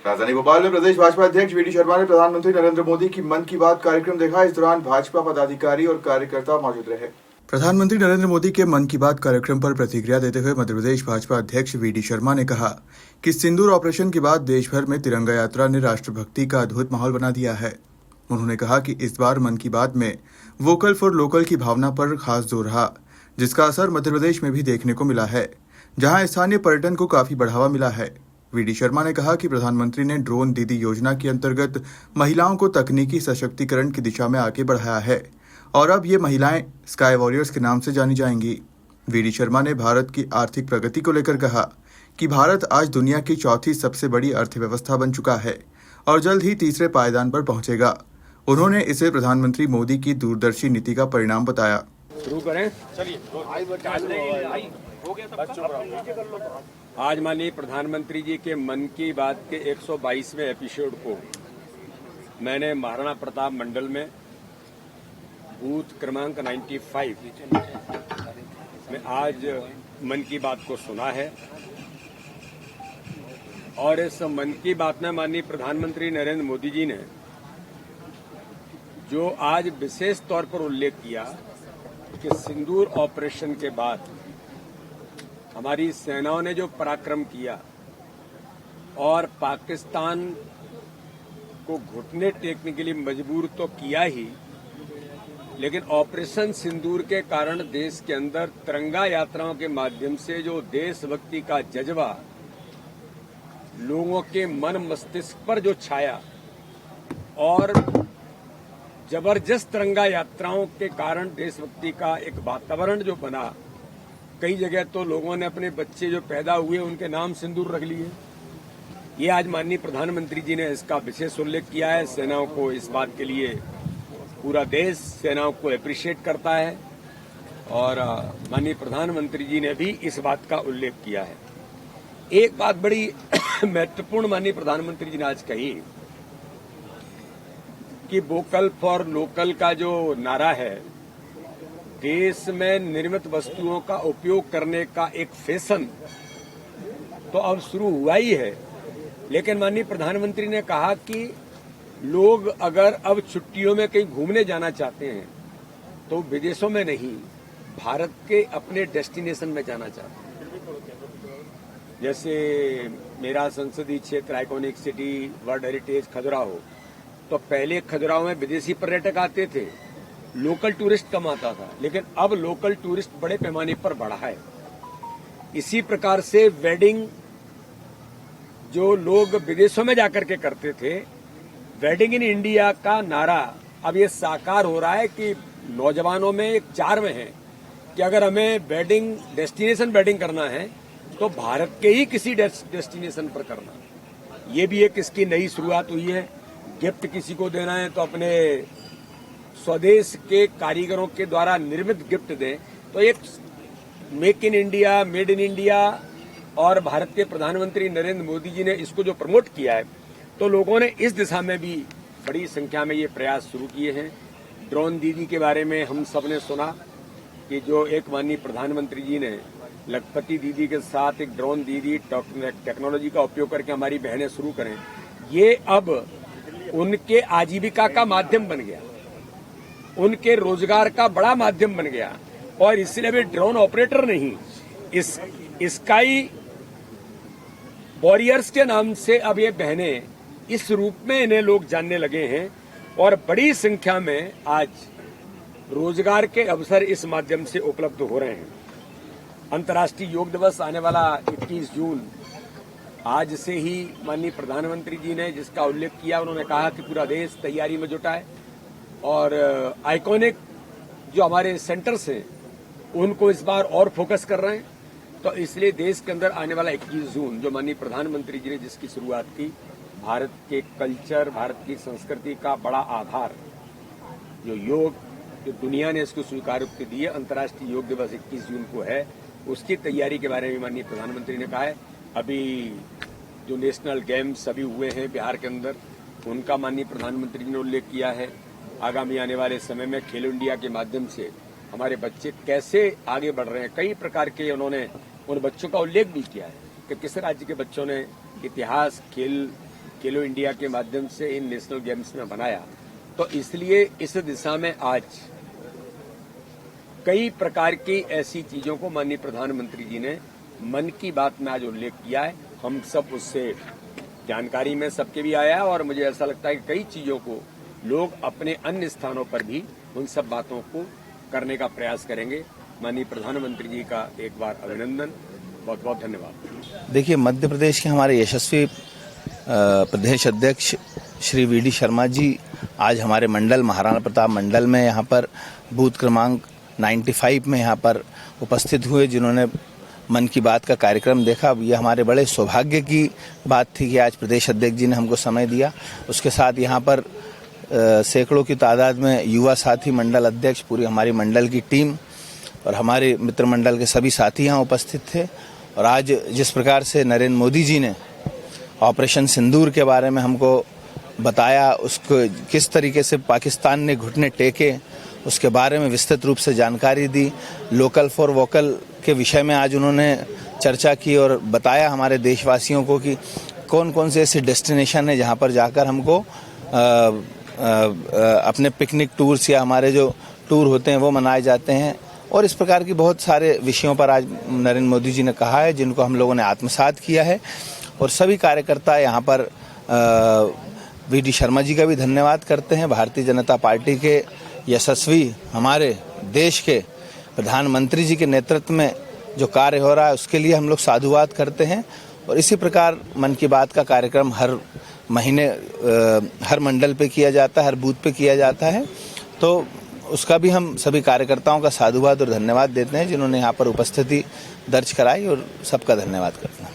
राजधानी भोपाल में प्रदेश भाजपा अध्यक्ष वी डी शर्मा ने प्रधानमंत्री नरेंद्र मोदी की मन की बात कार्यक्रम देखा। इस दौरान भाजपा पदाधिकारी और कार्यकर्ता मौजूद रहे। प्रधानमंत्री नरेंद्र मोदी के मन की बात कार्यक्रम पर प्रतिक्रिया देते हुए मध्य प्रदेश भाजपा अध्यक्ष वी डी शर्मा ने कहा कि सिंदूर ऑपरेशन के बाद देश भर में तिरंगा यात्रा ने राष्ट्रभक्ति का अद्भुत माहौल बना दिया है। उन्होंने कहा कि इस बार मन की बात में वोकल फॉर लोकल की भावना पर खास जोर रहा, जिसका असर मध्य प्रदेश में भी देखने को मिला है, जहां स्थानीय पर्यटन को काफी बढ़ावा मिला है। वी डी शर्मा ने कहा कि प्रधानमंत्री ने ड्रोन दीदी योजना के अंतर्गत महिलाओं को तकनीकी सशक्तिकरण की दिशा में आगे बढ़ाया है और अब ये महिलाएं स्काई वॉरियर्स के नाम से जानी जाएंगी। वी डी शर्मा ने भारत की आर्थिक प्रगति को लेकर कहा कि भारत आज दुनिया की चौथी सबसे बड़ी अर्थव्यवस्था बन चुका है और जल्द ही तीसरे पायदान पर पहुंचेगा। उन्होंने इसे प्रधानमंत्री मोदी की दूरदर्शी नीति का परिणाम बताया। शुरू करें। चलिए। आज माननीय प्रधानमंत्री जी के मन की बात के 122वें एपिसोड को मैंने महाराणा प्रताप मंडल में बूथ क्रमांक 95 में आज मन की बात को सुना है और इस मन की बात में माननीय प्रधानमंत्री नरेंद्र मोदी जी ने जो आज विशेष तौर पर उल्लेख किया कि सिंदूर ऑपरेशन के बाद हमारी सेनाओं ने जो पराक्रम किया और पाकिस्तान को घुटने टेकने के लिए मजबूर तो किया ही, लेकिन ऑपरेशन सिंदूर के कारण देश के अंदर तिरंगा यात्राओं के माध्यम से जो देशभक्ति का जज्बा लोगों के मन मस्तिष्क पर जो छाया और जबरदस्त तिरंगा यात्राओं के कारण देशभक्ति का एक वातावरण जो बना, कई जगह तो लोगों ने अपने बच्चे जो पैदा हुए उनके नाम सिंदूर रख लिए। ये आज माननीय प्रधानमंत्री जी ने इसका विशेष उल्लेख किया है। सेनाओं को इस बात के लिए पूरा देश सेनाओं को अप्रिशिएट करता है और माननीय प्रधानमंत्री जी ने भी इस बात का उल्लेख किया है। एक बात बड़ी महत्वपूर्ण माननीय प्रधानमंत्री जी ने आज कही कि वोकल फॉर लोकल का जो नारा है, देश में निर्मित वस्तुओं का उपयोग करने का एक फैशन तो अब शुरू हुआ ही है, लेकिन माननीय प्रधानमंत्री ने कहा कि लोग अगर अब छुट्टियों में कहीं घूमने जाना चाहते हैं तो विदेशों में नहीं, भारत के अपने डेस्टिनेशन में जाना चाहते हैं। जैसे मेरा संसदीय क्षेत्र iconic city world heritage Khajuraho, तो पहले खजुराहो में विदेशी पर्यटक आते थे, लोकल टूरिस्ट कम आता था, लेकिन अब लोकल टूरिस्ट बड़े पैमाने पर बढ़ा है। इसी प्रकार से वेडिंग जो लोग विदेशों में जाकर के करते थे, वेडिंग इन इंडिया का नारा अब ये साकार हो रहा है कि नौजवानों में एक चार्म है कि अगर हमें वेडिंग डेस्टिनेशन वेडिंग करना है तो भारत के ही किसी डेस्टिनेशन पर करना। ये भी एक इसकी नई शुरुआत हुई है। गिफ्ट किसी को देना है तो अपने स्वदेश के कारीगरों के द्वारा निर्मित गिफ्ट दें, तो एक make in India, made in India और भारत के प्रधानमंत्री नरेंद्र मोदी जी ने इसको जो प्रमोट किया है, तो लोगों ने इस दिशा में भी बड़ी संख्या में ये प्रयास शुरू किए हैं। ड्रोन दीदी के बारे में हम सब ने सुना कि जो एक माननीय प्रधानमंत्री जी ने लखपति दीदी के साथ एक ड्रोन दीदी टेक्नोलॉजी का उपयोग करके हमारी बहनें शुरू करें, ये अब उनके आजीविका का माध्यम बन गया, उनके रोजगार का बड़ा माध्यम बन गया। और इसलिए वे ड्रोन ऑपरेटर नहीं, स्काई वॉरियर्स के नाम से अब ये बहनें इस रूप में इन्हें लोग जानने लगे हैं और बड़ी संख्या में आज रोजगार के अवसर इस माध्यम से उपलब्ध हो रहे हैं। अंतर्राष्ट्रीय योग दिवस आने वाला 21 जून, आज से ही माननीय प्रधानमंत्री जी ने जिसका उल्लेख किया, उन्होंने कहा कि पूरा देश तैयारी में जुटा है और आइकॉनिक जो हमारे सेंटर्स हैं उनको इस बार और फोकस कर रहे हैं। तो इसलिए देश के अंदर आने वाला 21 जून जो माननीय प्रधानमंत्री जी ने जिसकी शुरुआत की, भारत के कल्चर, भारत की संस्कृति का बड़ा आधार जो योग, जो दुनिया ने इसको स्वीकारोक्ति दी है, अंतर्राष्ट्रीय योग दिवस 21 जून को है, उसकी तैयारी के बारे में माननीय प्रधानमंत्री ने कहा है। अभी जो नेशनल गेम्स अभी हुए हैं बिहार के अंदर, उनका माननीय प्रधानमंत्री जी ने उल्लेख किया है। आगामी आने वाले समय में खेलो इंडिया के माध्यम से हमारे बच्चे कैसे आगे बढ़ रहे हैं, कई प्रकार के उन्होंने उन बच्चों का उल्लेख भी किया है कि किस राज्य के बच्चों ने इतिहास, खेल खेलो इंडिया के माध्यम से इन नेशनल गेम्स में बनाया, तो इसलिए इस दिशा में आज कई प्रकार की ऐसी चीजों को माननीय प्रधानमंत्री जी ने मन की बात में आज उल्लेख किया है। हम सब उससे जानकारी में सबके भी आया है और मुझे ऐसा लगता है कि कई चीजों को लोग अपने अन्य स्थानों पर भी उन सब बातों को करने का प्रयास करेंगे। माननीय प्रधानमंत्री जी का एक बार अभिनंदन, बहुत बहुत धन्यवाद। देखिए, मध्य प्रदेश के हमारे यशस्वी प्रदेश अध्यक्ष श्री वीडी शर्मा जी आज हमारे मंडल महाराणा प्रताप मंडल में यहाँ पर बूथ क्रमांक 95 में यहाँ पर उपस्थित हुए, जिन्होंने मन की बात का कार्यक्रम देखा। ये हमारे बड़े सौभाग्य की बात थी कि आज प्रदेश अध्यक्ष जी ने हमको समय दिया। उसके साथ यहाँ पर सैकड़ों की तादाद में युवा साथी, मंडल अध्यक्ष, पूरी हमारी मंडल की टीम और हमारे मित्र मंडल के सभी साथी यहाँ उपस्थित थे। और आज जिस प्रकार से नरेंद्र मोदी जी ने ऑपरेशन सिंदूर के बारे में हमको बताया, उसको किस तरीके से पाकिस्तान ने घुटने टेके, उसके बारे में विस्तृत रूप से जानकारी दी। लोकल फॉर वोकल के विषय में आज उन्होंने चर्चा की और बताया हमारे देशवासियों को कि कौन कौन से ऐसे डेस्टिनेशन है जहाँ पर जाकर हमको अपने पिकनिक टूर्स या हमारे जो टूर होते हैं वो मनाए जाते हैं। और इस प्रकार की बहुत सारे विषयों पर आज नरेंद्र मोदी जी ने कहा है, जिनको हम लोगों ने आत्मसात किया है। और सभी कार्यकर्ता यहाँ पर वीडी शर्मा जी का भी धन्यवाद करते हैं। भारतीय जनता पार्टी के यशस्वी हमारे देश के प्रधानमंत्री जी के नेतृत्व में जो कार्य हो रहा है उसके लिए हम लोग साधुवाद करते हैं। और इसी प्रकार मन की बात का कार्यक्रम हर महीने हर मंडल पे किया जाता है, हर बूथ पे किया जाता है। तो उसका भी हम सभी कार्यकर्ताओं का साधुवाद और धन्यवाद देते हैं, जिन्होंने यहाँ पर उपस्थिति दर्ज कराई, और सबका धन्यवाद करते हैं।